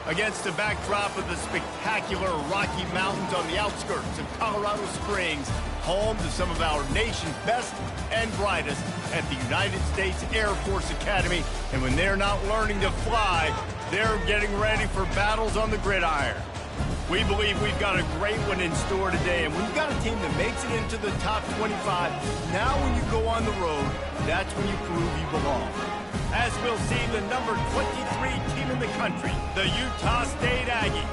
Against the backdrop of the spectacular Rocky Mountains on the outskirts of Colorado Springs, home to some of our nation's best and brightest at the United States Air Force Academy. And when they're not learning to fly, they're getting ready for battles on the gridiron. We believe we've got a great one in store today, and when you've got a team that makes it into the top 25, now when you go on the road, that's when you prove you belong. As we'll see the number 23 team in the country, the Utah State Aggies,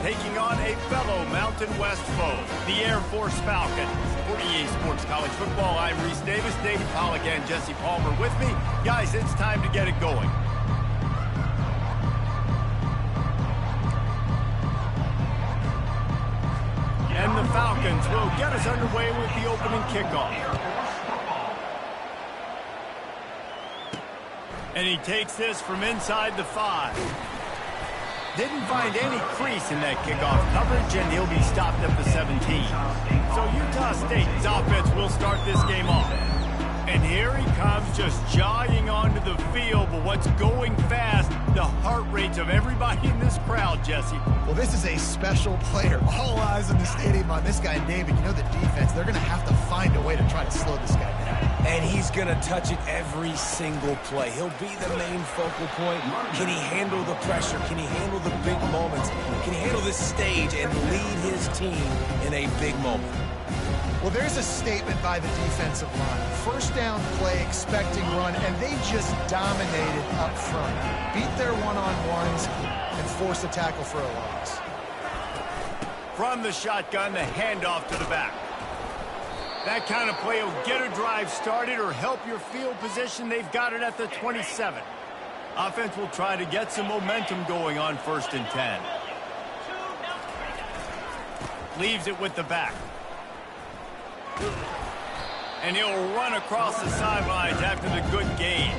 taking on a fellow Mountain West foe, the Air Force Falcons. For EA Sports College Football, I'm Reese Davis, David Pollack, and Jesse Palmer with me. Guys, it's time to get it going. And the Falcons will get us underway with the opening kickoff. And he takes this from inside the 5. Didn't find any crease in that kickoff coverage, and he'll be stopped at the 17. So Utah State's offense will start this game off. And here he comes, just jogging onto the field. But what's going fast, the heart rates of everybody in this crowd, Jesse. Well, this is a special player. All eyes in the stadium on this guy, David. You know the defense, they're going to have to find a way to try to slow this guy down. And he's going to touch it every single play. He'll be the main focal point. Can he handle the pressure? Can he handle the big moments? Can he handle this stage and lead his team in a big moment? Well, there's a statement by the defensive line. First down play, expecting run, and they just dominated up front. Beat their one-on-ones and forced a tackle for a loss. From the shotgun, the handoff to the back. That kind of play will get a drive started or help your field position. They've got it at the 27. Offense will try to get some momentum going on 1st and 10. Leaves it with the back. And he'll run across the sidelines after the good gain.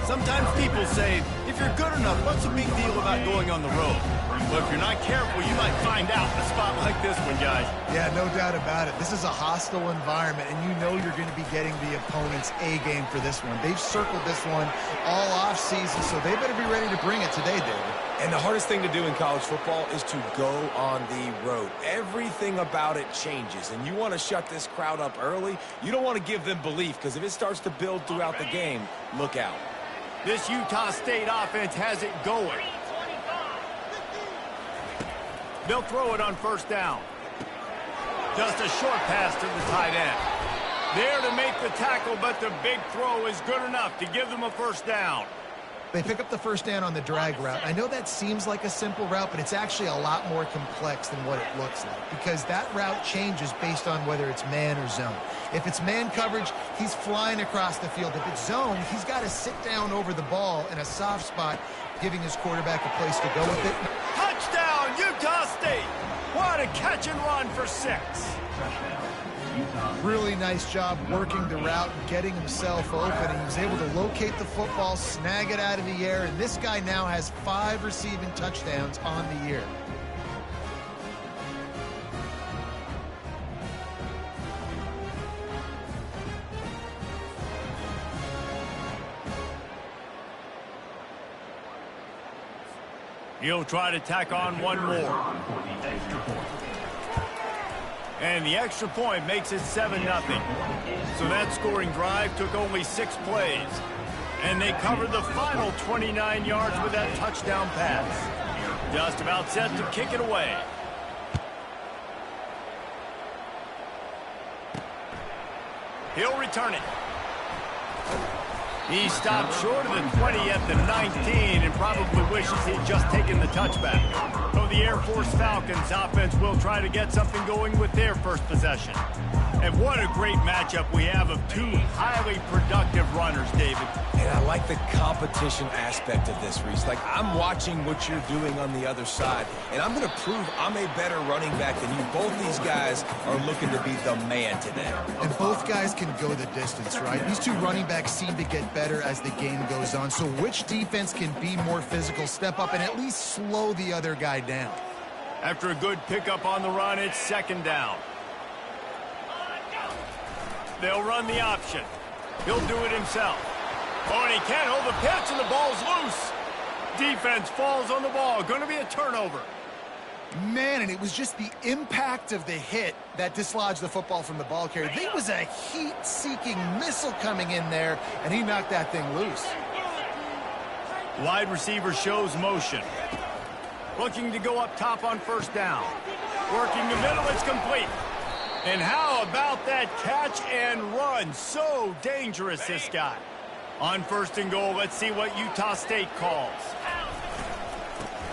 Sometimes people say, if you're good enough, what's the big deal about going on the road? But if you're not careful, you might find out in a spot like this one, guys. Yeah, no doubt about it. This is a hostile environment, and you know you're going to be getting the opponent's A game for this one. They've circled this one all offseason, so they better be ready to bring it today, David. And the hardest thing to do in college football is to go on the road. Everything about it changes, and you want to shut this crowd up early. You don't want to give them belief, because if it starts to build throughout the game, look out. This Utah State offense has it going. They'll throw it on 1st down. Just a short pass to the tight end. There to make the tackle, but the big throw is good enough to give them a 1st down. They pick up the 1st down on the drag route. I know that seems like a simple route, but it's actually a lot more complex than what it looks like, because that route changes based on whether it's man or zone. If it's man coverage, he's flying across the field. If it's zone, he's got to sit down over the ball in a soft spot, giving his quarterback a place to go with it. Touchdown, Utah State! What a catch and run for 6. Really nice job working the route and getting himself open. He was able to locate the football, snag it out of the air, and this guy now has 5 receiving touchdowns on the year. He'll try to tack on one more. And the extra point makes it 7-0. So that scoring drive took only 6 plays. And they covered the final 29 yards with that touchdown pass. Just about set to kick it away. He'll return it. He stopped short of the 20 at the 19 and probably wishes he'd just taken the touchback. So the Air Force Falcons offense will try to get something going with their first possession. And what a great matchup we have of 2 highly productive runners, David. And I like the competition aspect of this, Reese. Like, I'm watching what you're doing on the other side, and I'm going to prove I'm a better running back than you. Both these guys are looking to be the man today. And both guys can go the distance, right? These 2 running backs seem to get better as the game goes on. So which defense can be more physical, step up, and at least slow the other guy down? After a good pickup on the run, it's 2nd down. They'll run the option. He'll do it himself. Oh, and he can't hold the pitch, and the ball's loose. defense falls on the ball. Going to be a turnover. Man, and it was just the impact of the hit that dislodged the football from the ball carrier. There was a heat-seeking missile coming in there, and he knocked that thing loose. Wide receiver shows motion. Looking to go up top on first down. Working the middle, it's complete. And how about that catch and run? So dangerous, this guy. On first and goal, let's see what Utah State calls.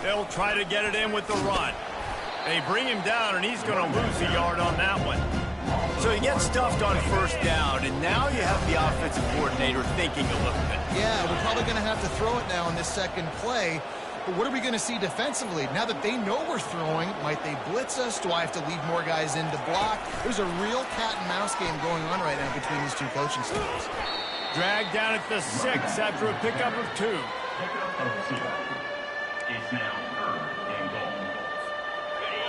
They'll try to get it in with the run. They bring him down, and he's going to lose a yard on that one. So he gets stuffed on first down, and now you have the offensive coordinator thinking a little bit. Yeah, we're probably going to have to throw it now in this second play. But what are we going to see defensively? Now that they know we're throwing, might they blitz us? Do I have to lead more guys in to block? There's a real cat-and-mouse game going on right now between these two coaching staffs. Dragged down at the 6 after a pickup of 2.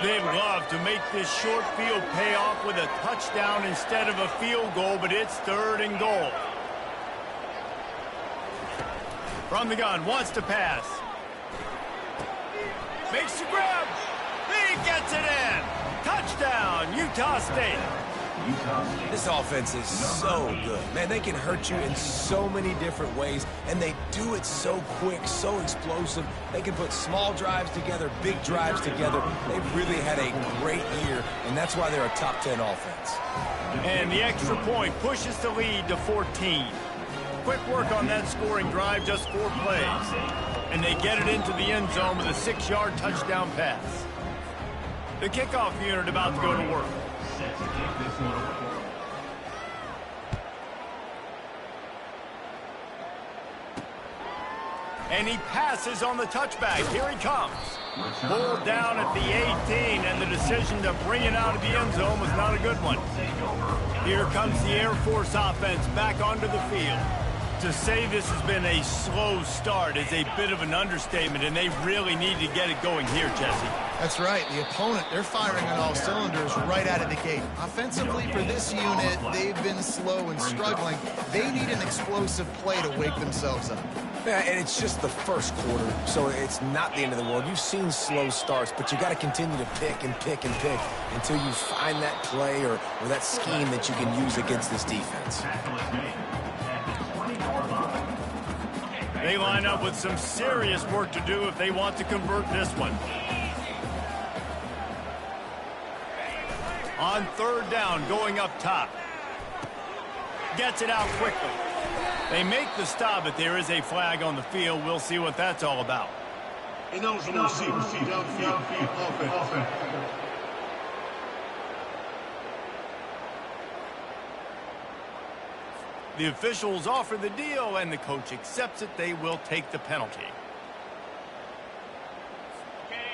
They'd love to make this short field pay off with a touchdown instead of a field goal, but it's 3rd and goal. From the gun, wants to pass. Makes the grab. He gets it in. Touchdown, Utah State. This offense is so good. Man, they can hurt you in so many different ways, and they do it so quick, so explosive. They can put small drives together, big drives together. They've really had a great year, and that's why they're a top 10 offense. And the extra point pushes the lead to 14. Quick work on that scoring drive, just 4 plays. And they get it into the end zone with a 6-yard touchdown pass. The kickoff unit about to go to work. And he passes on the touchback. Here he comes. Pulled down at the 18, and the decision to bring it out of the end zone was not a good one. Here comes the Air Force offense back onto the field. To say this has been a slow start is a bit of an understatement, and they really need to get it going here, Jesse. That's right. The opponent, they're firing on all cylinders right out of the gate. Offensively, for this unit, they've been slow and struggling. They need an explosive play to wake themselves up. Yeah, and it's just the first quarter, so it's not the end of the world. You've seen slow starts, but you got to continue to pick and pick and pick until you find that play or that scheme that you can use against this defense. They line up with some serious work to do if they want to convert this one. On 3rd down, going up top. Gets it out quickly. They make the stop, but there is a flag on the field. We'll see what that's all about. Offense. The officials offer the deal, and the coach accepts it. They will take the penalty.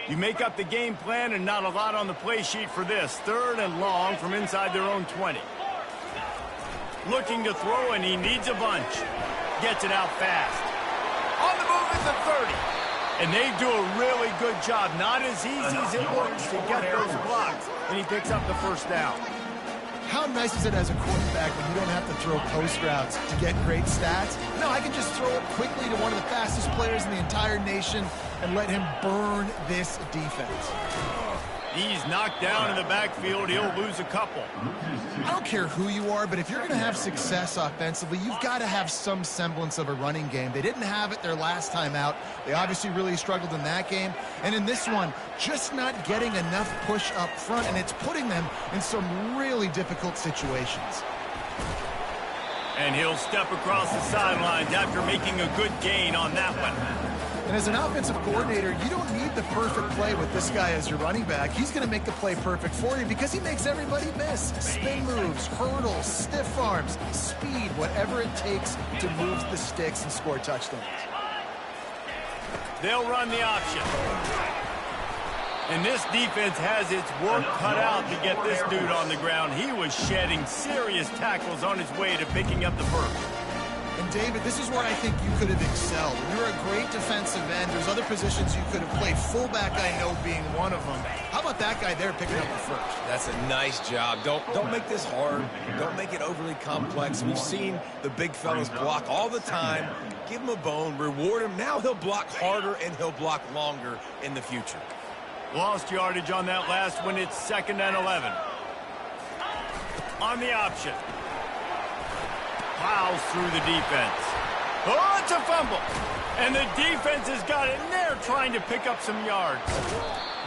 You make up the game plan, and not a lot on the play sheet for this. 3rd and long from inside their own 20. Looking to throw, and he needs a bunch. Gets it out fast. On the move at the 30. And they do a really good job. Not as easy as it looks to get those blocks. And he picks up the 1st down. How nice is it as a quarterback when you don't have to throw post routes to get great stats? No, I can just throw it quickly to one of the fastest players in the entire nation and let him burn this defense. He's knocked down in the backfield. He'll lose a couple. I don't care who you are, but if you're going to have success offensively, you've got to have some semblance of a running game. They didn't have it their last time out. They obviously really struggled in that game. And in this one, just not getting enough push up front, and it's putting them in some really difficult situations. And he'll step across the sidelines after making a good gain on that one. And as an offensive coordinator, you don't need the perfect play with this guy as your running back. He's going to make the play perfect for you because he makes everybody miss. Spin moves, hurdles, stiff arms, speed, whatever it takes to move the sticks and score touchdowns. They'll run the option. And this defense has its work cut out to get this dude on the ground. He was shedding serious tackles on his way to picking up the first. And David, this is where I think you could have excelled. You're a great defensive end. There's other positions you could have played. Fullback, I know, being one of them. How about that guy there picking up the first? That's a nice job. Don't make this hard. Don't make it overly complex. We've seen the big fellas block all the time. Give him a bone, reward him. Now he'll block harder and he'll block longer in the future. Lost yardage on that last one. It's 2nd and 11. On the option. Plows through the defense. Oh, it's a fumble. And the defense has got it in there trying to pick up some yards.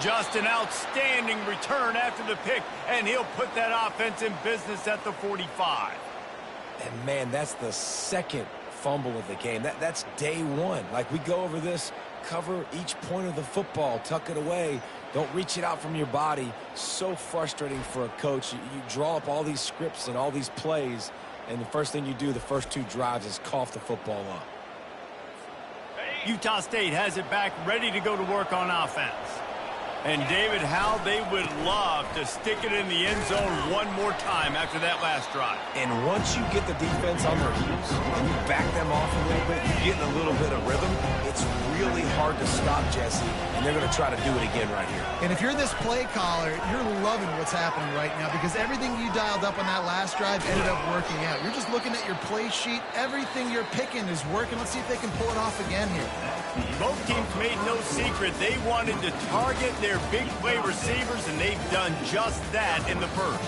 Just an outstanding return after the pick, and he'll put that offense in business at the 45. And, man, that's the second fumble of the game. That's day one. Like, we go over this, cover each point of the football, tuck it away. Don't reach it out from your body. So frustrating for a coach. You draw up all these scripts and all these plays, and the first thing you do the first two drives is cough the football up. Utah State has it back, ready to go to work on offense. And, David, how they would love to stick it in the end zone one more time after that last drive. And once you get the defense on their heels and you back them off a little bit, you get in a little bit of rhythm, it's really hard to stop, Jesse, and they're going to try to do it again right here. And if you're this play caller, you're loving what's happening right now because everything you dialed up on that last drive ended up working out. You're just looking at your play sheet. Everything you're picking is working. Let's see if they can pull it off again here. Both teams made no secret they wanted to target their big play receivers, and they've done just that in the first.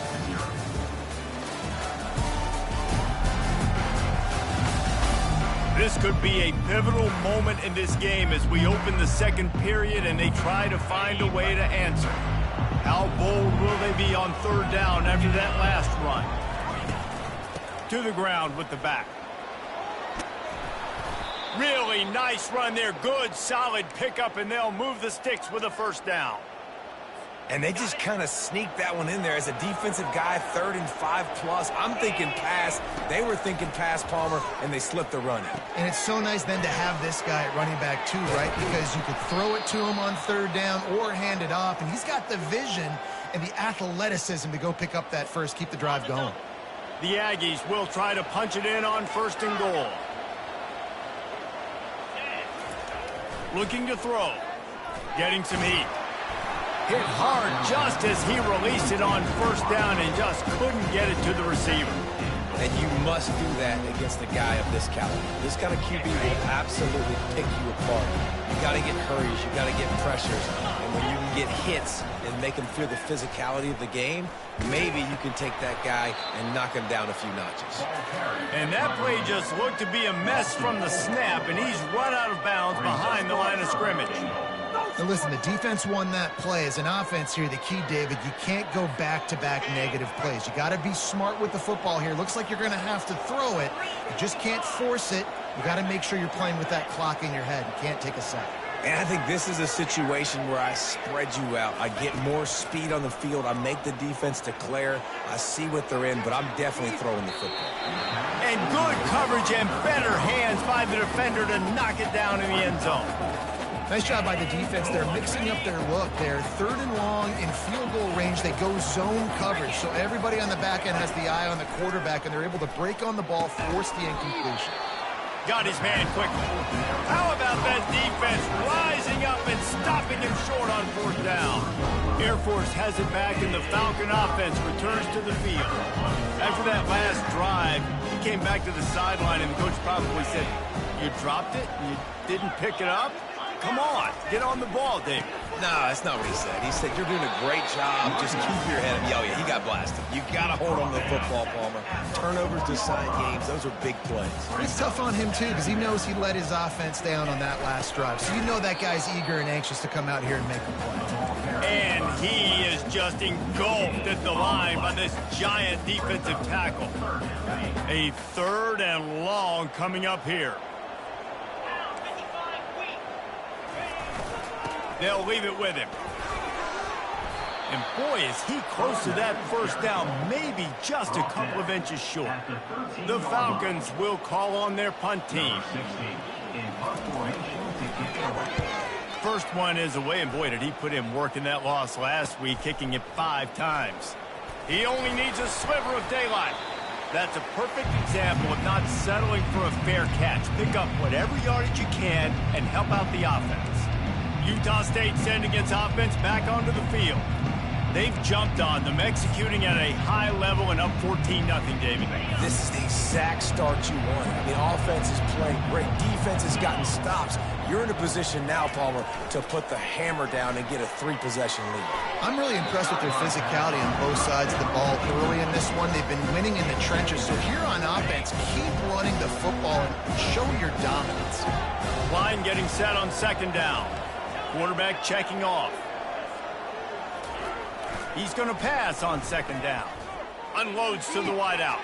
This could be a pivotal moment in this game as we open the second period and they try to find a way to answer. How bold will they be on 3rd down after that last run? To the ground with the back. Really nice run there. Good, solid pickup, and they'll move the sticks with a 1st down. And they just kind of sneaked that one in there as a defensive guy, 3rd and 5+. I'm thinking pass. They were thinking pass, Palmer, and they slipped the run in. And it's so nice then to have this guy at running back too, right? Because you could throw it to him on 3rd down or hand it off, and he's got the vision and the athleticism to go pick up that first, keep the drive going. The Aggies will try to punch it in on 1st and goal. Looking to throw. Getting some heat. Hit hard just as he released it on 1st down and just couldn't get it to the receiver. And you must do that against a guy of this caliber. This kind of QB will absolutely pick you apart. You got to get hurries. You got to get pressures. And when you can get hits and make him feel the physicality of the game, maybe you can take that guy and knock him down a few notches. And that play just looked to be a mess from the snap, and he's run out of bounds behind the line of scrimmage. Now listen, the defense won that play. As an offense here, the key, David, you can't go back-to-back negative plays. You got to be smart with the football here. Looks like you're going to have to throw it. You just can't force it. You got to make sure you're playing with that clock in your head. You can't take a sack. And I think this is a situation where I spread you out. I get more speed on the field. I make the defense declare. I see what they're in, but I'm definitely throwing the football. And good coverage and better hands by the defender to knock it down in the end zone. Nice job by the defense. They're mixing up their look. They're 3rd and long in field goal range. They go zone coverage. So everybody on the back end has the eye on the quarterback, and they're able to break on the ball, force the incompletion. Got his man quickly. How about that defense rising up and stopping him short on 4th down? Air Force has it back, and the Falcon offense returns to the field. After that last drive, he came back to the sideline, and the coach probably said, "You dropped it? You didn't pick it up? Come on, get on the ball, David." No, that's not what he said. He said, "You're doing a great job. Just keep your head up." Oh, yeah, he got blasted. You got to hold on to the football, Palmer. Turnovers decide games. Those are big plays. It's tough on him, too, because he knows he let his offense down on that last drive. So you know that guy's eager and anxious to come out here and make a play. And he is just engulfed at the line by this giant defensive tackle. A 3rd and long coming up here. They'll leave it with him. And boy, is he close to that 1st down, maybe just a couple of inches short. The Falcons will call on their punt team. First one is away, and boy, did he put in work in that loss last week, kicking it 5 times. He only needs a sliver of daylight. That's a perfect example of not settling for a fair catch. Pick up whatever yardage you can and help out the offense. Utah State sending its offense back onto the field. They've jumped on them, executing at a high level and up 14-0, David. This is the exact start you want. I mean, offense is playing great. Defense has gotten stops. You're in a position now, Palmer, to put the hammer down and get a 3-possession lead. I'm really impressed with their physicality on both sides of the ball early in this one. They've been winning in the trenches. So here on offense, keep running the football and show your dominance. Line getting set on second down. Quarterback checking off. He's going to pass on second down. Unloads to the wideout.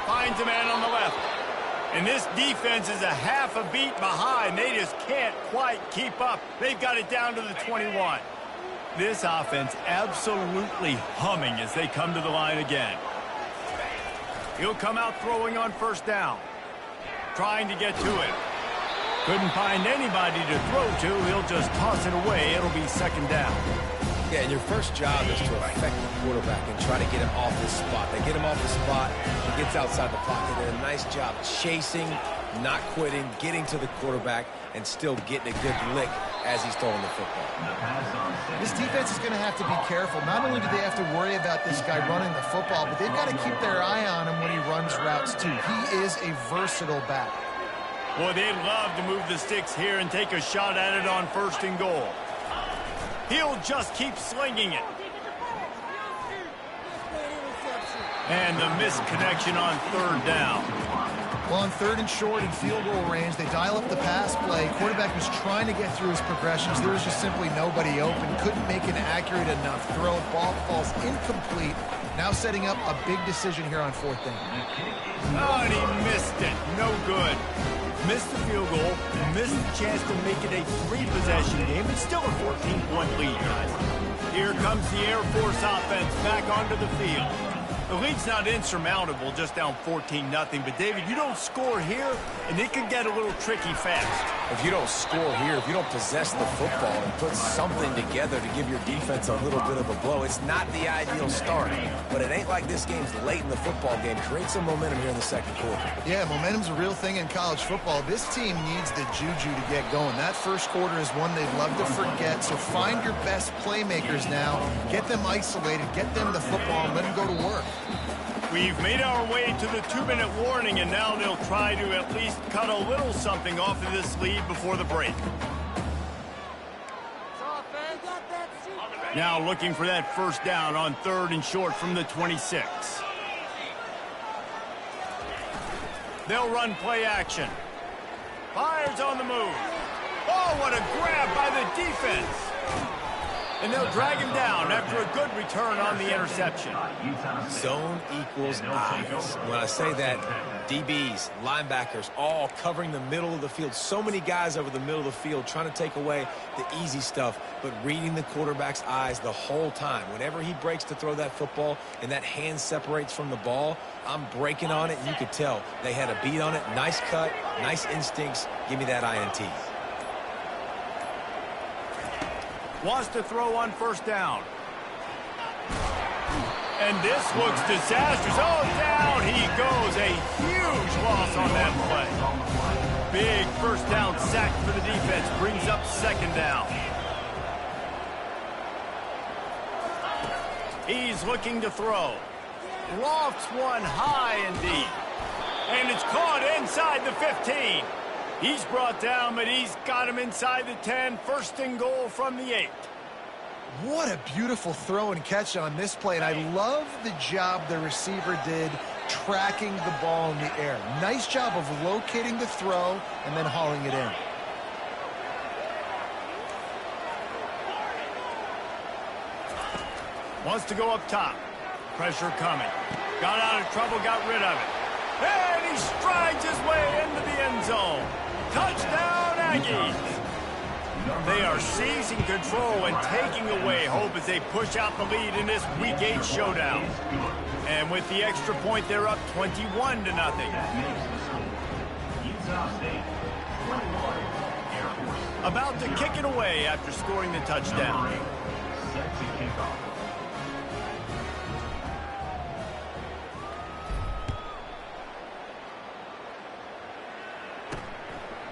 Finds a man on the left. And this defense is a half a beat behind. They just can't quite keep up. They've got it down to the 21. This offense absolutely humming as they come to the line again. He'll come out throwing on first down. Trying to get to it. Couldn't find anybody to throw to. He'll just toss it away. It'll be second down. Yeah, and your first job is to affect the quarterback and try to get him off his spot. They get him off the spot, he gets outside the pocket. They did a nice job chasing, not quitting, getting to the quarterback, and still getting a good lick as he's throwing the football. This defense is going to have to be careful. Not only do they have to worry about this guy running the football, but they've got to keep their eye on him when he runs routes too. He is a versatile back. Boy, they'd love to move the sticks here and take a shot at it on first and goal. He'll just keep slinging it. And the missed connection on third down. Well, on third and short and field goal range, they dial up the pass play. Quarterback was trying to get through his progressions. There was just simply nobody open. Couldn't make an accurate enough throw. Ball falls incomplete. Now setting up a big decision here on fourth down. Oh, and he missed it. No good. Missed the field goal, missed the chance to make it a 3-possession game. It's still a 14-point lead, guys. Here comes the Air Force offense back onto the field. The lead's not insurmountable, just down 14-0. But, David, you don't score here, and it can get a little tricky fast. If you don't score here, if you don't possess the football and put something together to give your defense a little bit of a blow, it's not the ideal start. But it ain't like this game's late in the football game. Create some momentum here in the second quarter. Yeah, momentum's a real thing in college football. This team needs the juju to get going. That first quarter is one they'd love to forget. So find your best playmakers now. Get them isolated. Get them the football and let them go to work. We've made our way to the 2-minute warning, and now they'll try to at least cut a little something off of this lead before the break. Now looking for that first down on third and short from the 26. They'll run play action. Fires on the move. Oh, what a grab by the defense. And they'll drag him down after a good return on the interception. Zone equals eyes. When I say that, DBs, linebackers, all covering the middle of the field. So many guys over the middle of the field trying to take away the easy stuff, but reading the quarterback's eyes the whole time. Whenever he breaks to throw that football and that hand separates from the ball, I'm breaking on it, and you could tell they had a beat on it. Nice cut, nice instincts. Give me that INT. Wants to throw on first down. And this looks disastrous. Oh, down he goes. A huge loss on that play. Big first down sack for the defense. Brings up second down. He's looking to throw. Lofts one high and deep. And it's caught inside the 15. He's brought down, but he's got him inside the 10. First and goal from the 8. What a beautiful throw and catch on this play. And I love the job the receiver did tracking the ball in the air. Nice job of locating the throw and then hauling it in. Wants to go up top. Pressure coming. Got out of trouble, got rid of it. And he strides his way into the end zone. Touchdown, Aggies. They are seizing control and taking away hope as they push out the lead in this Week 8 showdown. And with the extra point, they're up 21-0. About to kick it away after scoring the touchdown.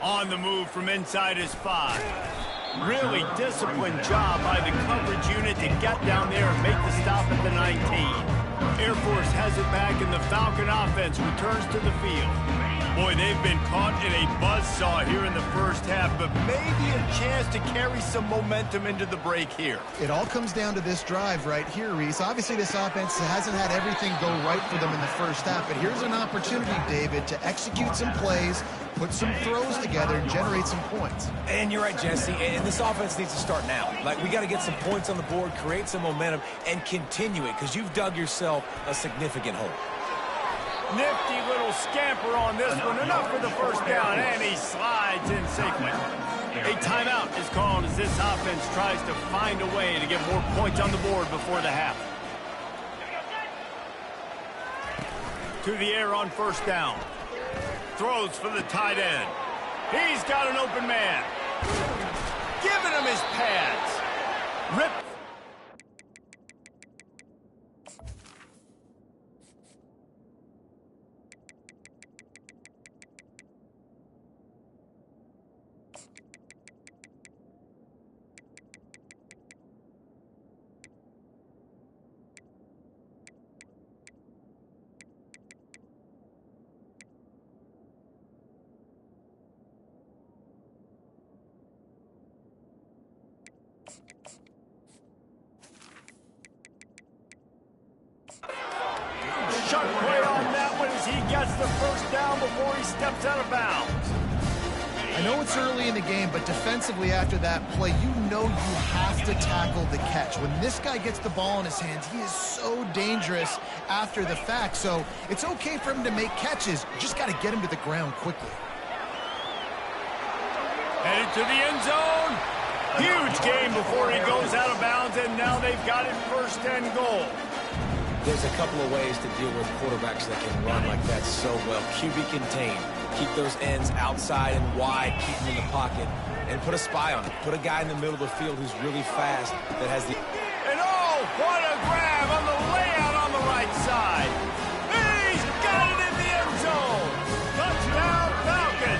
On the move from inside his 5. Really disciplined job by the coverage unit to get down there and make the stop at the 19. Air Force has it back, and the Falcon offense returns to the field. Boy, they've been caught in a buzzsaw here in the first half, but maybe a chance to carry some momentum into the break here. It all comes down to this drive right here, Reese. Obviously, this offense hasn't had everything go right for them in the first half, but here's an opportunity, David, to execute some plays, put some throws together, and generate some points. And you're right, Jesse, and this offense needs to start now. Like, we got to get some points on the board, create some momentum, and continue it, because you've dug yourself a significant hole. Nifty little scamper on this one. Enough for the first down, and he slides in safely. A timeout is called as this offense tries to find a way to get more points on the board before the half. To the air on first down. Throws for the tight end. He's got an open man. Giving him his pads. Rip. Sharp play on that one as he gets the first down before he steps out of bounds. I know it's early in the game, but defensively after that play, you know you have to tackle the catch. When this guy gets the ball in his hands, he is so dangerous after the fact. So it's okay for him to make catches. You just got to get him to the ground quickly. Headed to the end zone. Huge gain before he goes out of bounds, and now they've got it first and goal. There's a couple of ways to deal with quarterbacks that can run like that so well. QB contain. Keep those ends outside and wide. Keep them in the pocket. And put a spy on it. Put a guy in the middle of the field who's really fast that has the... And oh, what a grab on the layout on the right side. He's got it in the end zone. Touchdown, Falcon.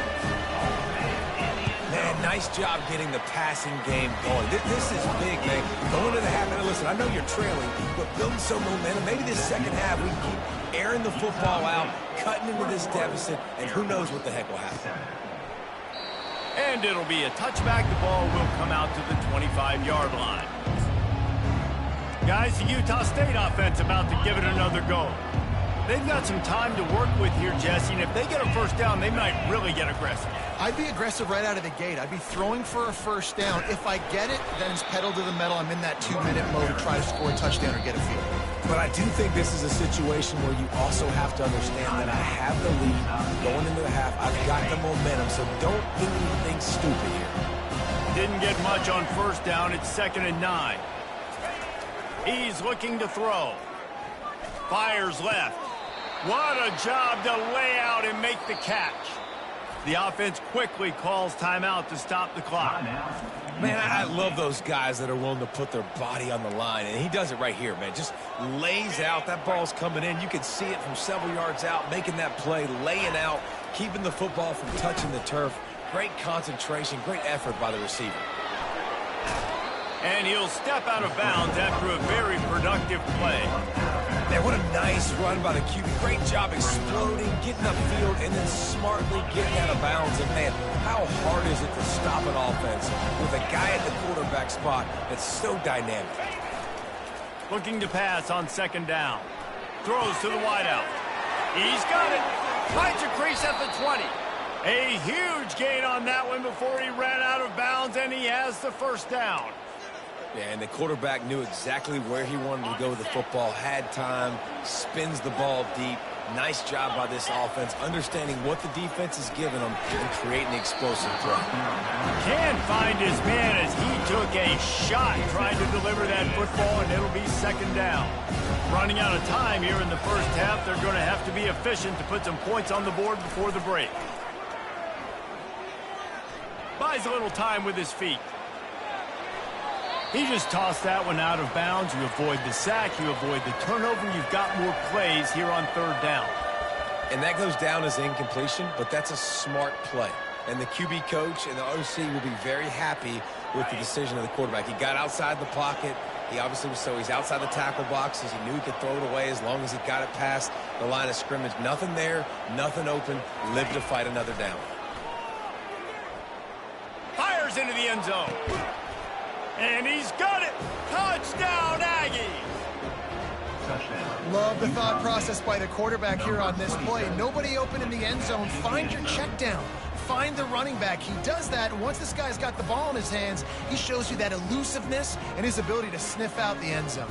Man, nice job getting the passing game going. This is big, man. Going to the half. And listen, I know you're trailing, but building some momentum. Maybe this second half we keep airing the football out, cutting into this deficit, and who knows what the heck will happen. And it'll be a touchback. The ball will come out to the 25-yard line. Guys, the Utah State offense about to give it another go. They've got some time to work with here, Jesse, and if they get a first down, they might really get aggressive. I'd be aggressive right out of the gate. I'd be throwing for a first down. If I get it, then it's pedal to the metal. I'm in that 2-minute mode to try to score a touchdown or get a field. But I do think this is a situation where you also have to understand that I have the lead going into the half. I've got the momentum, so don't do anything stupid here. Didn't get much on first down. It's 2nd and 9. He's looking to throw. Fires left. What a job to lay out and make the catch. The offense quickly calls timeout to stop the clock. Man, I love those guys that are willing to put their body on the line, and he does it right here, man. Just lays out. That ball's coming in. You can see it from several yards out, making that play, laying out, keeping the football from touching the turf. Great concentration, great effort by the receiver. And he'll step out of bounds after a very productive play. Man, what a nice run by the QB. Great job exploding, getting upfield, and then smartly getting out of bounds. And, man, how hard is it to stop an offense with a guy at the quarterback spot that's so dynamic? Looking to pass on 2nd down. Throws to the wideout. He's got it. Finds a crease at the 20. A huge gain on that one before he ran out of bounds, and he has the first down. Yeah, and the quarterback knew exactly where he wanted to go with the football, had time, spins the ball deep. Nice job by this offense, understanding what the defense is giving them and creating an explosive play. Can't find his man as he took a shot trying to deliver that football, and it'll be 2nd down. Running out of time here in the first half, they're going to have to be efficient to put some points on the board before the break. Buys a little time with his feet. He just tossed that one out of bounds. You avoid the sack, you avoid the turnover. You've got more plays here on 3rd down. And that goes down as incompletion, but that's a smart play. And the QB coach and the OC will be very happy with the decision of the quarterback. He got outside the pocket. He obviously was he's outside the tackle boxes. He knew he could throw it away as long as he got it past the line of scrimmage. Nothing there, nothing open. Live to fight another down. Fires into the end zone. And he's got it. Touchdown, Aggies. Love the thought process by the quarterback here on this play. Nobody open in the end zone. Find your check down. Find the running back. He does that, and once this guy's got the ball in his hands, he shows you that elusiveness and his ability to sniff out the end zone.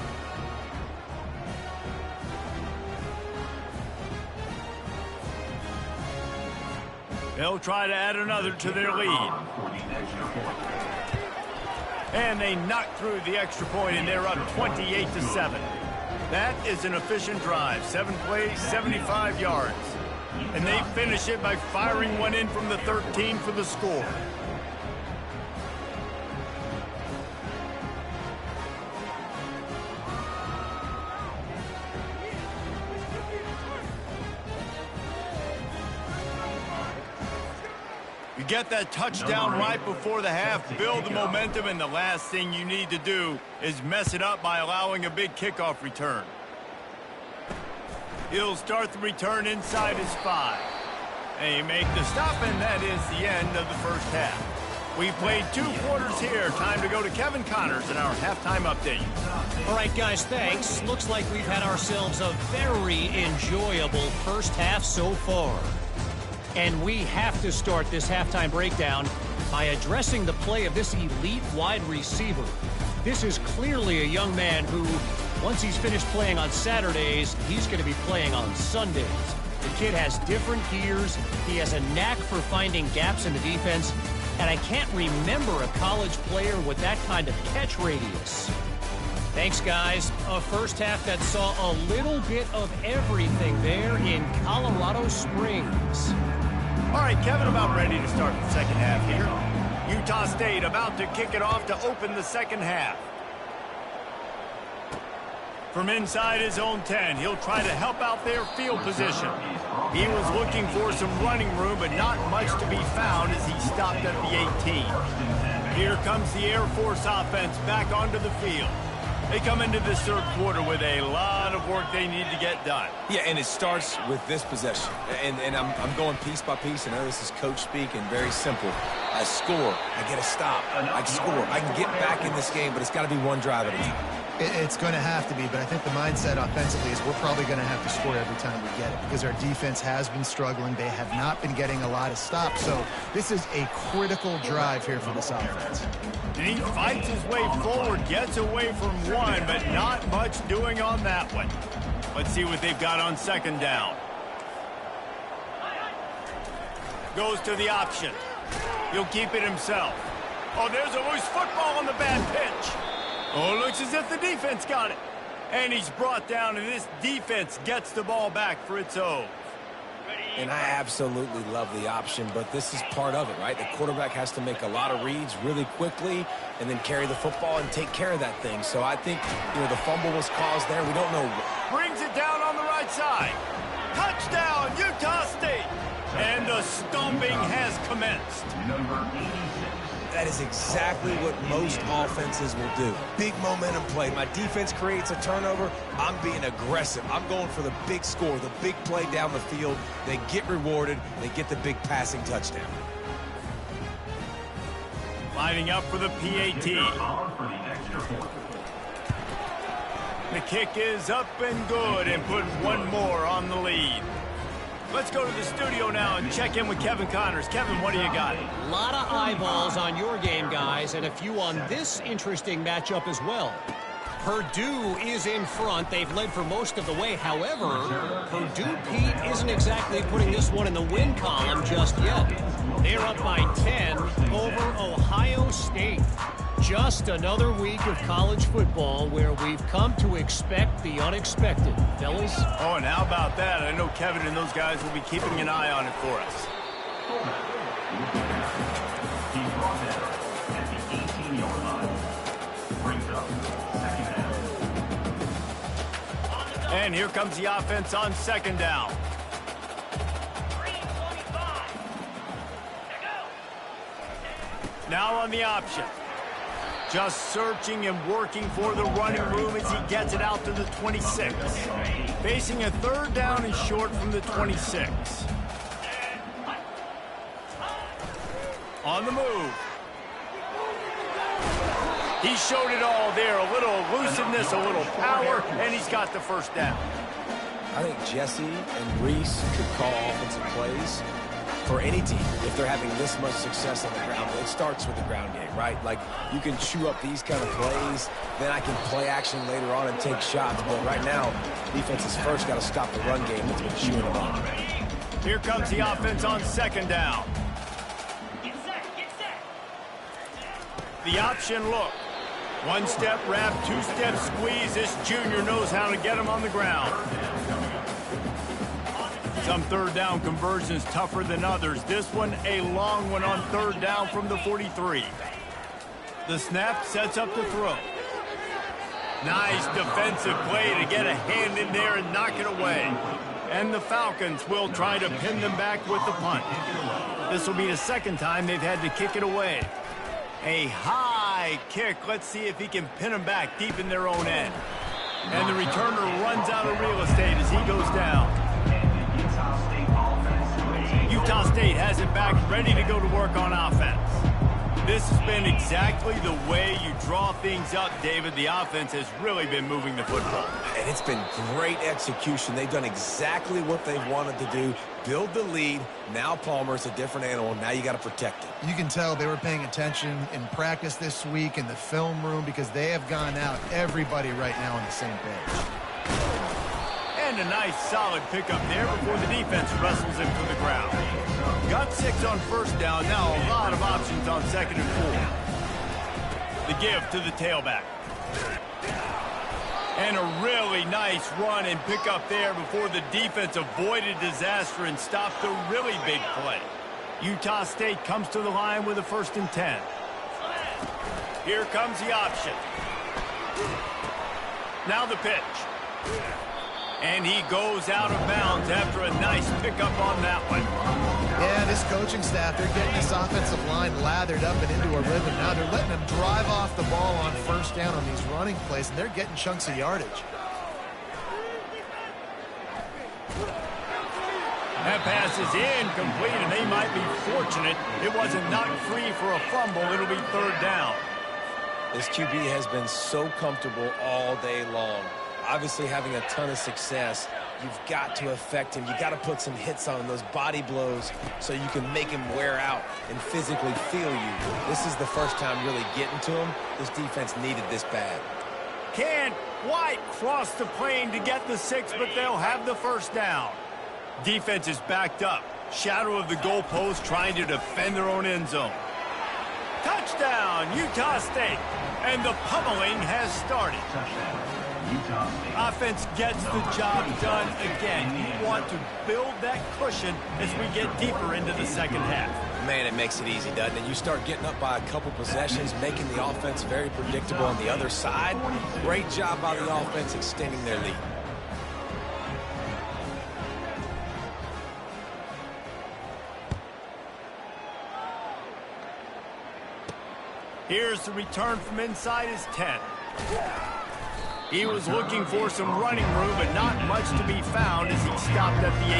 They'll try to add another to their lead. And they knock through the extra point, and they're up 28-7. That is an efficient drive. 7 plays, 75 yards. And they finish it by firing one in from the 13 for the score. You get that touchdown right before the half, build the momentum, and the last thing you need to do is mess it up by allowing a big kickoff return. He'll start the return inside his 5. They make the stop, and that is the end of the first half. We played 2 quarters here. Time to go to Kevin Connors in our halftime update. All right, guys, thanks. Looks like we've had ourselves a very enjoyable first half so far. And we have to start this halftime breakdown by addressing the play of this elite wide receiver. This is clearly a young man who, once he's finished playing on Saturdays, he's going to be playing on Sundays. The kid has different gears. He has a knack for finding gaps in the defense. And I can't remember a college player with that kind of catch radius. Thanks, guys. A first half that saw a little bit of everything there in Colorado Springs. All right, Kevin, about ready to start the second half here. Utah State about to kick it off to open the second half. From inside his own 10, he'll try to help out their field position. He was looking for some running room, but not much to be found as he stopped at the 18. Here comes the Air Force offense back onto the field. They come into this third quarter with a lot of work they need to get done. Yeah, and it starts with this possession. And I'm going piece by piece. I know this is coach speak and very simple. I score. I get a stop. I score. I can get back in this game, but it's got to be one drive at a time. It's going to have to be, but I think the mindset offensively is we're probably going to have to score every time we get it because our defense has been struggling. They have not been getting a lot of stops, so this is a critical drive here for this offense. And he fights his way forward, gets away from one, but not much doing on that one. Let's see what they've got on second down. Goes to the option. He'll keep it himself. Oh, there's a loose football on the bad pitch. Oh, looks as if the defense got it. And he's brought down, and this defense gets the ball back for its own. And I absolutely love the option, but this is part of it, right? The quarterback has to make a lot of reads really quickly and then carry the football and take care of that thing. So I think, the fumble was caused there. We don't know. Brings it down on the right side. Touchdown, Utah State. And the stomping has commenced. That is exactly what most offenses will do. Big momentum play. My defense creates a turnover. I'm being aggressive. I'm going for the big score, the big play down the field. They get rewarded. They get the big passing touchdown. Lining up for the PAT. The kick is up and good and put one more on the lead. Let's go to the studio now and check in with Kevin Connors. Kevin, what do you got? A lot of eyeballs on your game, guys, and a few on this interesting matchup as well. Purdue is in front. They've led for most of the way. However, Purdue, Pete, isn't exactly putting this one in the win column just yet. They're up by 10 over Ohio State. Just another week of college football where we've come to expect the unexpected, fellas. Oh, and how about that? I know Kevin and those guys will be keeping an eye on it for us. And here comes the offense on second down. Now on the option. Just searching and working for the running room as he gets it out to the 26. Facing a third down and short from the 26. On the move. He showed it all there. A little elusiveness, a little power, and he's got the first down. I think Jesse and Reese could call offensive plays for any team if they're having this much success on the ground. It starts with the ground game, right? Like, you can chew up these kind of plays, then I can play action later on and take shots. But right now, defense has first got to stop the run game that's been chewing them up. Here comes the offense on second down. The option look. One-step wrap, two-step squeeze. This junior knows how to get him on the ground. Some third down conversions tougher than others. This one, a long one on third down from the 43. The snap sets up the throw. Nice defensive play to get a hand in there and knock it away. And the Falcons will try to pin them back with the punt. This will be the second time they've had to kick it away. A high kick. Let's see if he can pin them back deep in their own end. And the returner runs out of real estate as he goes down. Utah State has it back, ready to go to work on offense. This has been exactly the way you draw things up, David. The offense has really been moving the football. And it's been great execution. They've done exactly what they wanted to do. Build the lead. Now Palmer's a different animal. Now you got to protect it. You can tell they were paying attention in practice this week in the film room because they have gone out, everybody right now on the same page. And a nice solid pickup there before the defense wrestles him to the ground. Got 6 on first down. Now a lot of options on second and 4. The give to the tailback. And a really nice run and pickup there before the defense avoided disaster and stopped a really big play. Utah State comes to the line with a 1st and 10. Here comes the option. Now the pitch. And he goes out of bounds after a nice pickup on that one. Yeah, this coaching staff, they're getting this offensive line lathered up and into a rhythm. Now they're letting them drive off the ball on first down on these running plays, and they're getting chunks of yardage. That pass is incomplete, and they might be fortunate it wasn't knocked free for a fumble. It'll be third down. This QB has been so comfortable all day long. Obviously having a ton of success. You've got to affect him. You got to put some hits on him, those body blows, so you can make him wear out and physically feel you. This is the first time really getting to him. This defense needed this bad. Can't quite cross the plane to get the 6, but they'll have the first down. Defense is backed up. Shadow of the goalpost trying to defend their own end zone. Touchdown, Utah State. And the pummeling has started. Offense gets the job done again. You want to build that cushion as we get deeper into the second half. Man, it makes it easy, doesn't it? You start getting up by a couple possessions, making the offense very predictable on the other side. Great job by the offense extending their lead. Here's the return from inside his 10. He was looking for some running room, but not much to be found as he stopped at the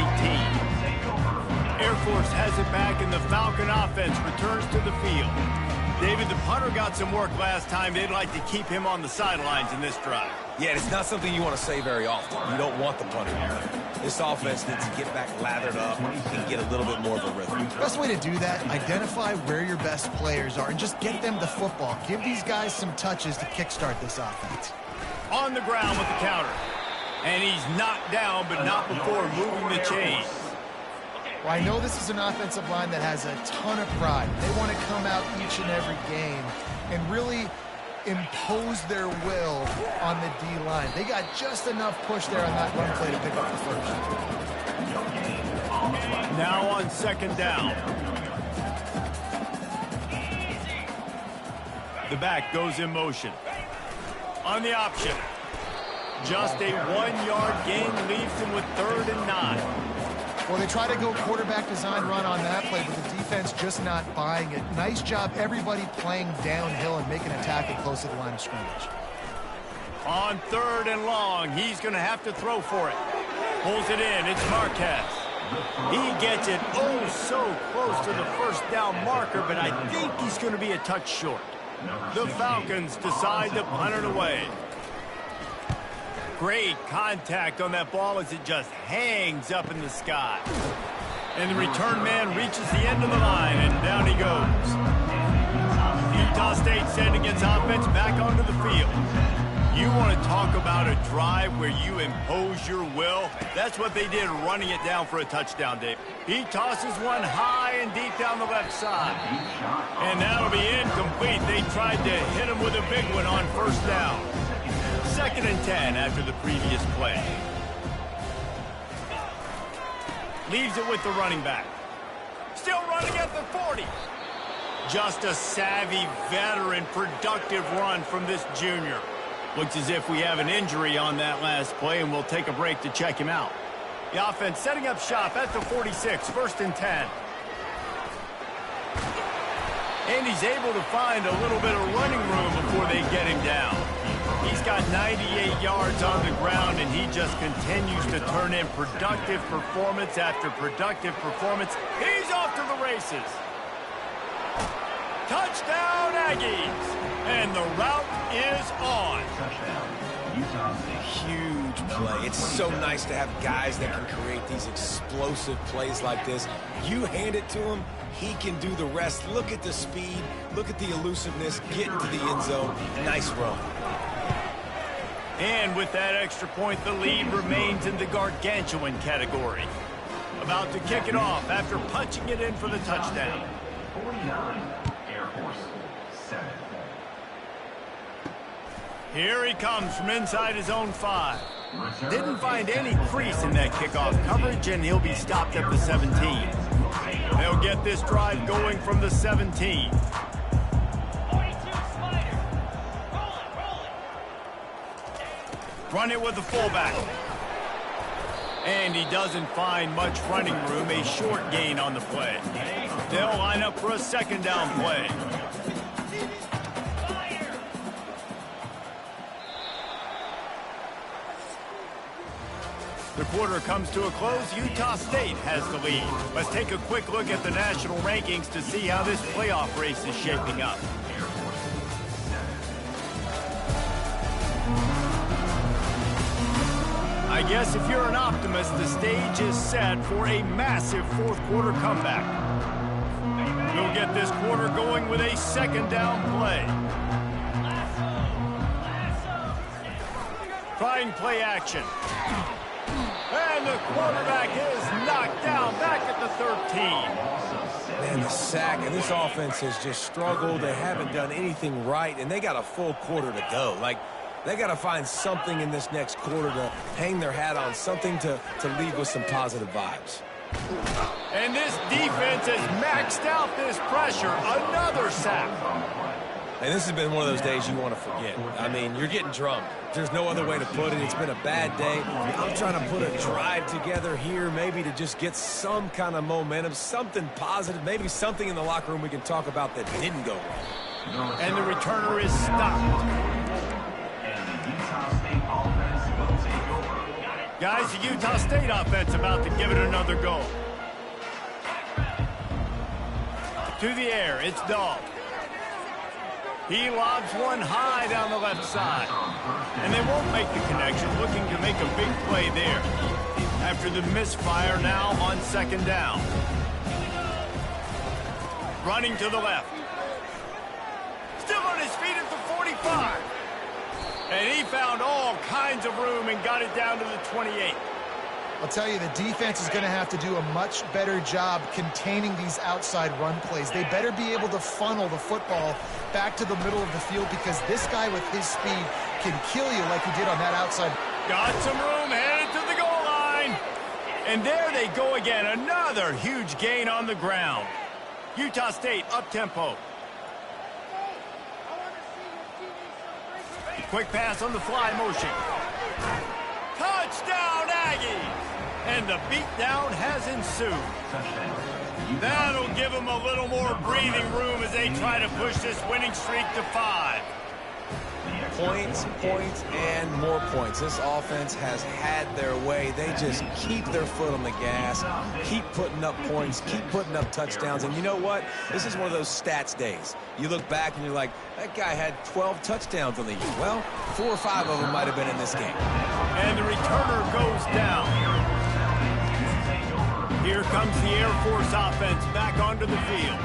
18. Air Force has it back, and the Falcon offense returns to the field. David, the punter got some work last time. They'd like to keep him on the sidelines in this drive. Yeah, it's not something you want to say very often. You don't want the punter. This offense needs to get back lathered up and get a little bit more of a rhythm. Best way to do that, identify where your best players are and just get them the football. Give these guys some touches to kickstart this offense. On the ground with the counter. And he's knocked down, but not before moving the chains. Well, I know this is an offensive line that has a ton of pride. They want to come out each and every game and really impose their will on the D-line. They got just enough push there on that run play to pick up the first. Now on second down. The back goes in motion. On the option. Just a 1-yard gain leaves him with 3rd and 9. Well, they try to go quarterback design run on that play, but the defense just not buying it. Nice job, everybody playing downhill and making a tackle close to the line of scrimmage. On 3rd and long, he's going to have to throw for it. Pulls it in. It's Marquez. He gets it oh so close to the first down marker, but I think he's going to be a touch short. The Falcons decide to punt it away. Great contact on that ball as it just hangs up in the sky. And the return man reaches the end of the line, and down he goes. Utah State sending its offense back onto the field. You want to talk about a drive where you impose your will? That's what they did, running it down for a touchdown, Dave. He tosses one high and deep down the left side. And that'll be incomplete. They tried to hit him with a big one on first down. 2nd and 10 after the previous play. Leaves it with the running back. Still running at the 40. Just a savvy, veteran, productive run from this junior. Looks as if we have an injury on that last play, and we'll take a break to check him out. The offense setting up shop at the 46, 1st and 10. And he's able to find a little bit of running room before they get him down. He's got 98 yards on the ground, and he just continues to turn in productive performance after productive performance. He's off to the races. Touchdown, Aggies! And the route is on. Huge play. It's so nice to have guys that can create these explosive plays like this. You hand it to him, he can do the rest. Look at the speed. Look at the elusiveness. Get into the end zone. Nice run. And with that extra point, the lead remains in the gargantuan category. About to kick it off after punching it in for the touchdown. 49, Air Force 7. Here he comes from inside his own 5. Didn't find any crease in that kickoff coverage, and he'll be stopped at the 17. They'll get this drive going from the 17. Run it with the fullback. And he doesn't find much running room, a short gain on the play. They'll line up for a 2nd down play. The quarter comes to a close. Utah State has the lead. Let's take a quick look at the national rankings to see how this playoff race is shaping up. I guess if you're an optimist, the stage is set for a massive 4th quarter comeback. We'll get this quarter going with a 2nd down play. Trying play action. And the quarterback is knocked down back at the 13. Man, the sack, and this offense has just struggled. They haven't done anything right, and they got a full quarter to go. Like, they got to find something in this next quarter to hang their hat on, something to leave with some positive vibes. And this defense has maxed out this pressure. Another sack. And this has been one of those days you want to forget. I mean, you're getting drunk. There's no other way to put it. It's been a bad day. I'm trying to put a drive together here, maybe to just get some kind of momentum, something positive, maybe something in the locker room we can talk about that didn't go wrong. And the returner is stopped. Guys, the Utah State offense about to give it another go. To the air, it's Dahl. He lobs one high down the left side. And they won't make the connection, looking to make a big play there. After the misfire now on 2nd down. Running to the left. Still on his feet at the 45. And he found all kinds of room and got it down to the 28. I'll tell you, the defense is going to have to do a much better job containing these outside run plays. They better be able to funnel the football back to the middle of the field, because this guy with his speed can kill you like he did on that outside. Got some room, headed to the goal line. And there they go again, another huge gain on the ground. Utah State up-tempo. Quick pass on the fly motion. Touchdown, Aggies! And the beatdown has ensued. That'll give them a little more breathing room as they try to push this winning streak to 5. Points, points, and more points. This offense has had their way. They just keep their foot on the gas, keep putting up points, keep putting up touchdowns. And you know what? This is one of those stats days. You look back and you're like, that guy had 12 touchdowns on the year. Well, 4 or 5 of them might have been in this game. And the returner goes down. Here comes the Air Force offense back onto the field.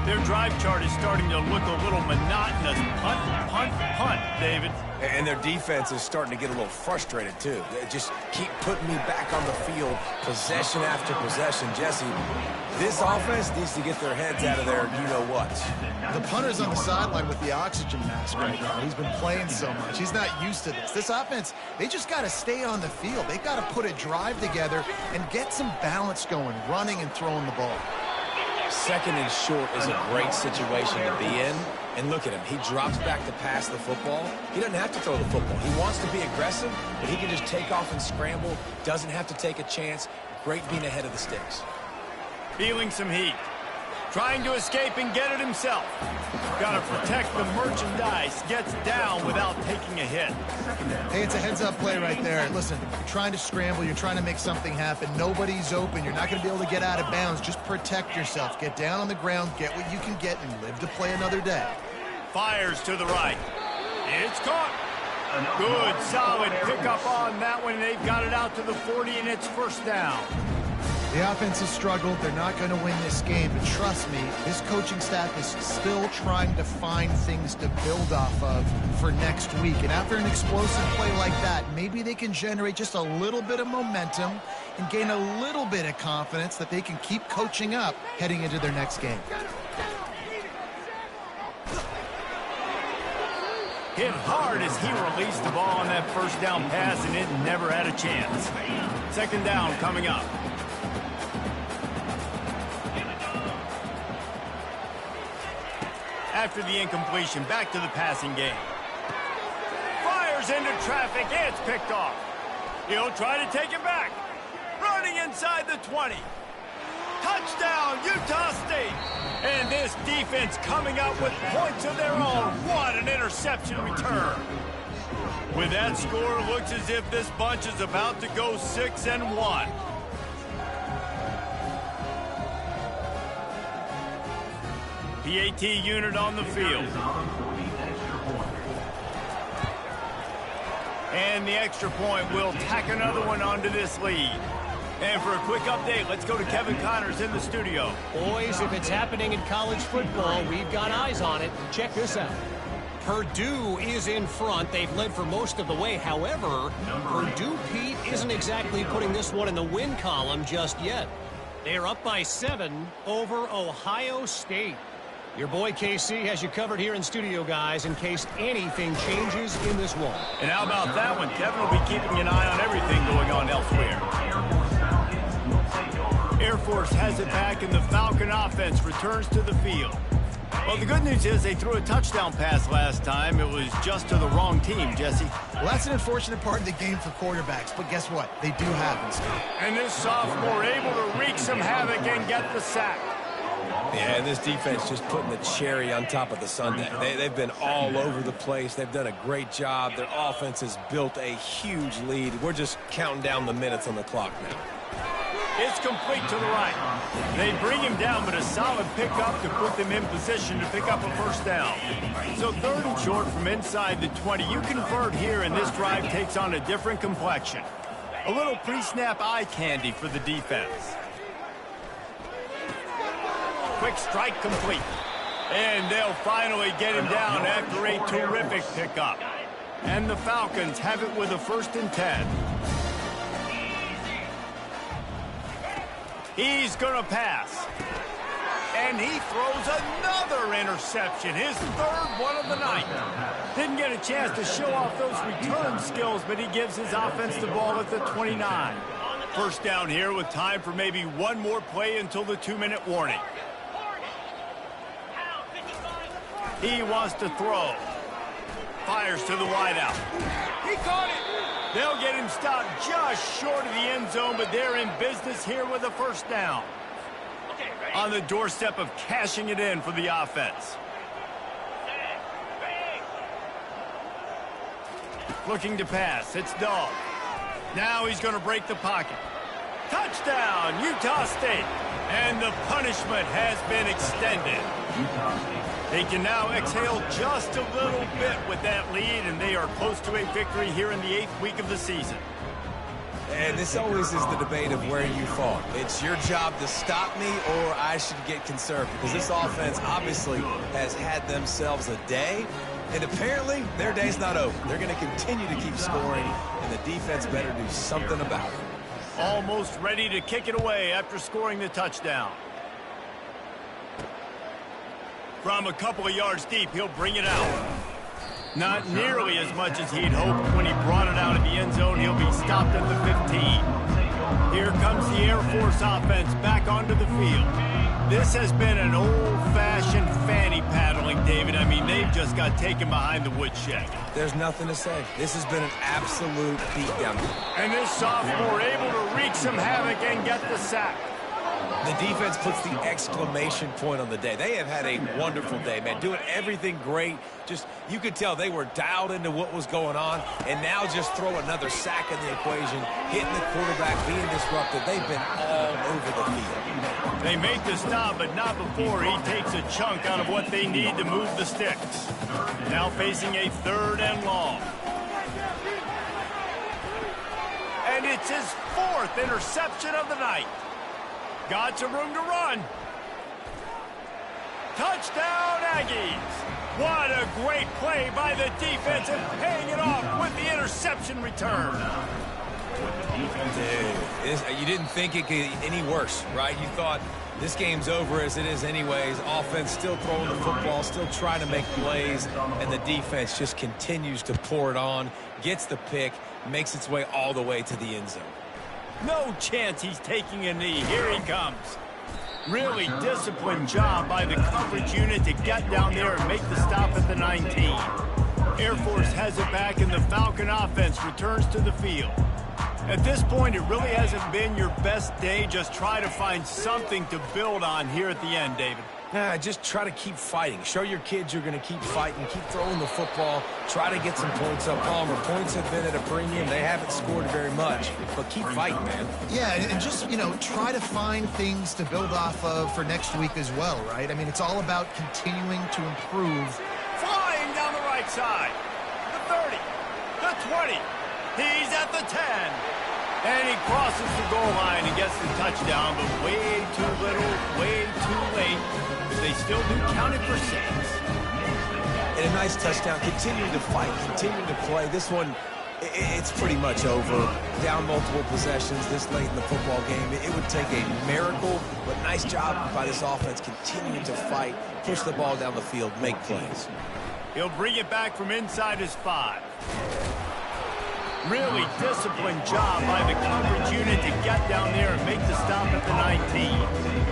Their drive chart is starting to look a little monotonous. Punt, punt, punt, David. And their defense is starting to get a little frustrated, too. They just keep putting me back on the field, possession after possession. Jesse, this offense needs to get their heads out of their you-know-what. The punter's on the sideline with the oxygen mask right now. He's been playing so much. He's not used to this. This offense, they just got to stay on the field. They got to put a drive together and get some balance going, running and throwing the ball. Second and short is a great situation to be in. And look at him. He drops back to pass the football. He doesn't have to throw the football. He wants to be aggressive, but he can just take off and scramble. Doesn't have to take a chance. Great being ahead of the sticks. Feeling some heat. Trying to escape and get it himself. Got to protect the merchandise. Gets down without taking a hit. Hey, it's a heads-up play right there. Listen, you're trying to scramble. You're trying to make something happen. Nobody's open. You're not going to be able to get out of bounds. Just protect yourself. Get down on the ground. Get what you can get and live to play another day. Fires to the right. It's caught. Good, solid pickup on that one. They've got it out to the 40, and it's first down. The offense has struggled. They're not going to win this game, but trust me, this coaching staff is still trying to find things to build off of for next week. And after an explosive play like that, maybe they can generate just a little bit of momentum and gain a little bit of confidence that they can keep coaching up heading into their next game. Hit hard as he released the ball on that first down pass, and it never had a chance. Second down coming up. After the incompletion, back to the passing game. Fires into traffic, it's picked off. He'll try to take it back. Running inside the 20. Touchdown, Utah State. And this defense coming up with points of their own. What an interception return. With that score, it looks as if this bunch is about to go 6-1. PAT unit on the field. And the extra point will tack another one onto this lead. And for a quick update, let's go to Kevin Connors in the studio. Boys, if it's happening in college football, we've got eyes on it. Check this out. Purdue is in front. They've led for most of the way. However, Purdue, Pete, isn't exactly putting this one in the win column just yet. They're up by 7 over Ohio State. Your boy KC has you covered here in studio, guys, in case anything changes in this one. And how about that one? Kevin will be keeping an eye on everything going on elsewhere. Air Force has it back, and the Falcon offense returns to the field. Well, the good news is they threw a touchdown pass last time. It was just to the wrong team, Jesse. Well, that's an unfortunate part of the game for quarterbacks, but guess what? They do happen, Scott. And this sophomore able to wreak some havoc and get the sack. Yeah, and this defense just putting the cherry on top of the sundae. They've been all over the place. They've done a great job. Their offense has built a huge lead. We're just counting down the minutes on the clock now. It's complete to the right. They bring him down, but a solid pickup to put them in position to pick up a first down. So third and short from inside the 20. You convert here, and this drive takes on a different complexion. A little pre-snap eye candy for the defense. Quick strike complete. And they'll finally get him down after a terrific pickup. And the Falcons have it with a 1st and 10. He's going to pass. And he throws another interception, his 3rd one of the night. Didn't get a chance to show off those return skills, but he gives his offense the ball at the 29. First down here with time for maybe one more play until the 2-minute warning. He wants to throw. Fires to the wideout. He caught it. They'll get him stopped just short of the end zone, but they're in business here with a first down. On the doorstep of cashing it in for the offense. Looking to pass. It's Dahl. Now he's going to break the pocket. Touchdown, Utah State. And the punishment has been extended. They can now exhale just a little bit with that lead, and they are close to a victory here in the 8th week of the season. And this always is the debate of where you fall. It's your job to stop me, or I should get conservative, because this offense obviously has had themselves a day, and apparently their day's not over. They're going to continue to keep scoring, and the defense better do something about it. Almost ready to kick it away after scoring the touchdown. From a couple of yards deep, he'll bring it out. Not nearly as much as he'd hoped when he brought it out of the end zone. He'll be stopped at the 15. Here comes the Air Force offense back onto the field. This has been an old-fashioned fanny paddling, David. I mean, they've just got taken behind the woodshed. There's nothing to say. This has been an absolute beatdown. And this sophomore able to wreak some havoc and get the sack. The defense puts the exclamation point on the day. They have had a wonderful day, man. Doing everything great. Just, you could tell they were dialed into what was going on. And now just throw another sack in the equation, hitting the quarterback, being disrupted. They've been all over the field. They make the stop, but not before he takes a chunk out of what they need to move the sticks. Now facing a 3rd and long. And it's his 4th interception of the night. Got some room to run. Touchdown, Aggies. What a great play by the defense and paying it off with the interception return. Dude, you didn't think it could get any worse, right? You thought this game's over as it is anyways. Offense still throwing the football, still trying to make plays, and the defense just continues to pour it on, gets the pick, makes its way all the way to the end zone. No chance he's taking a knee. Here he comes. Really disciplined job by the coverage unit to get down there and make the stop at the 19. Air Force has it back, and the Falcon offense returns to the field. At this point, it really hasn't been your best day. Just try to find something to build on here at the end, David. Just try to keep fighting. Show your kids you're going to keep fighting. Keep throwing the football. Try to get some points up. Palmer, points have been at a premium. They haven't scored very much, but keep fighting, man. Yeah, and just, try to find things to build off of for next week as well, right? I mean, it's all about continuing to improve. Flying down the right side. The 30. The 20. He's at the 10. And he crosses the goal line and gets the touchdown, but way too little, way too late. But they still do count it for 6. And a nice touchdown. Continuing to fight, continuing to play. This one, it's pretty much over. Down multiple possessions this late in the football game. It would take a miracle, but nice job by this offense continuing to fight, push the ball down the field, make plays. He'll bring it back from inside his 5. Really disciplined job by the coverage unit to get down there and make the stop at the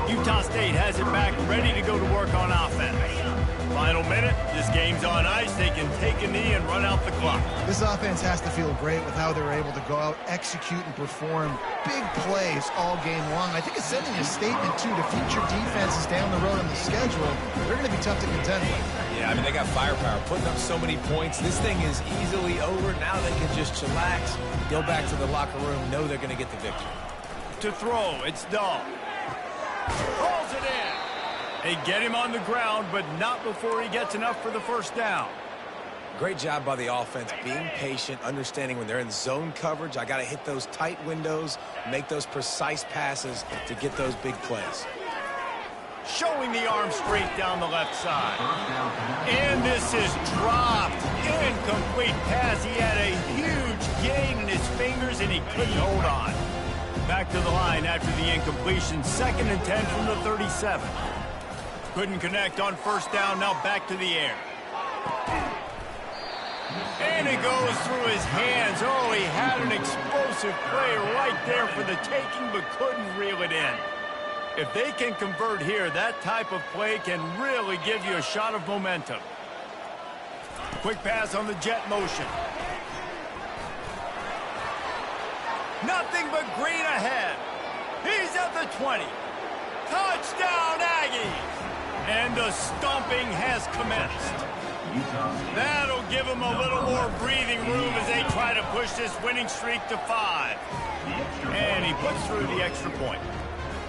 19. Utah State has it back, ready to go to work on offense. Final minute, this game's on ice. They can take a knee and run out the clock. This offense has to feel great with how they're able to go out, execute, and perform big plays all game long. I think it's sending a statement, too, to future defenses down the road on the schedule. They're going to be tough to contend with. Yeah, I mean, they got firepower, putting up so many points. This thing is easily over. Now they can just chillax, go back to the locker room, know they're going to get the victory. To throw, it's Dahl. Pulls it in. They get him on the ground, but not before he gets enough for the first down. Great job by the offense, being patient, understanding when they're in zone coverage, I got to hit those tight windows, make those precise passes to get those big plays. Showing the arm straight down the left side. And this is dropped. Incomplete pass. He had a huge gain in his fingers, and he couldn't hold on. Back to the line after the incompletion. 2nd and 10 from the 37. Couldn't connect on first down. Now back to the air. And it goes through his hands. Oh, he had an explosive play right there for the taking, but couldn't reel it in. If they can convert here, that type of play can really give you a shot of momentum. Quick pass on the jet motion. Nothing but green ahead. He's at the 20. Touchdown, Aggies! And the stomping has commenced. That'll give them a little more breathing room as they try to push this winning streak to 5. And he puts through the extra point.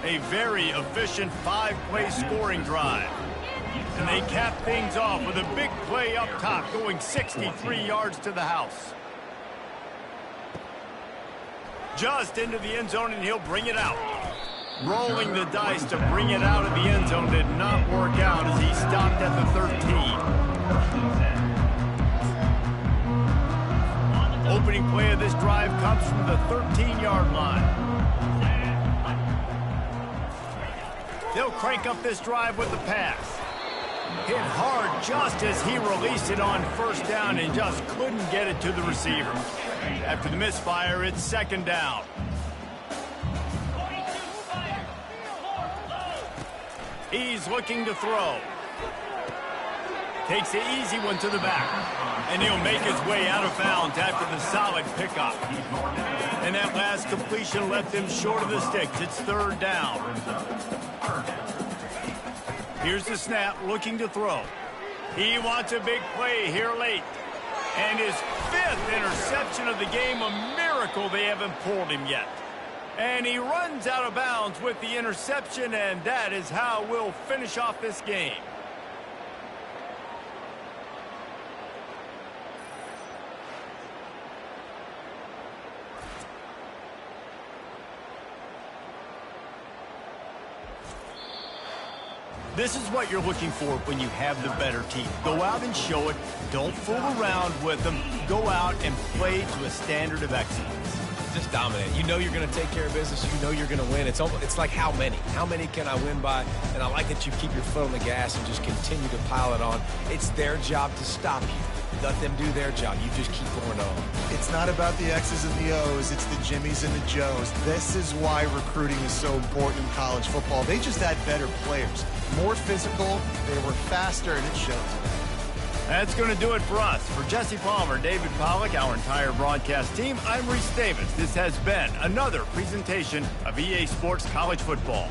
A very efficient 5-play scoring drive. And they cap things off with a big play up top, going 63 yards to the house. Just into the end zone, and he'll bring it out. Rolling the dice to bring it out of the end zone did not work out as he stopped at the 13. Opening play of this drive comes from the 13-yard line. They'll crank up this drive with the pass. Hit hard just as he released it on first down and just couldn't get it to the receiver. After the misfire, it's second down. He's looking to throw. Takes the easy one to the back. And he'll make his way out of bounds after the solid pickup. And that last completion left him short of the sticks. It's third down. Here's the snap, looking to throw. He wants a big play here late. And his 5th interception of the game, a miracle they haven't pulled him yet. And he runs out of bounds with the interception, and that is how we'll finish off this game. This is what you're looking for when you have the better team. Go out and show it. Don't fool around with them. Go out and play to a standard of excellence. Just dominate. You know you're going to take care of business. You know you're going to win. It's like how many? How many can I win by? And I like that you keep your foot on the gas and just continue to pile it on. It's their job to stop you. Let them do their job. You just keep going on. It's not about the X's and the O's. It's the Jimmies and the Joes. This is why recruiting is so important in college football. They just had better players. More physical, they were faster, and it shows. That's going to do it for us. For Jesse Palmer, David Pollack, our entire broadcast team, I'm Reese Davis. This has been another presentation of EA Sports College Football.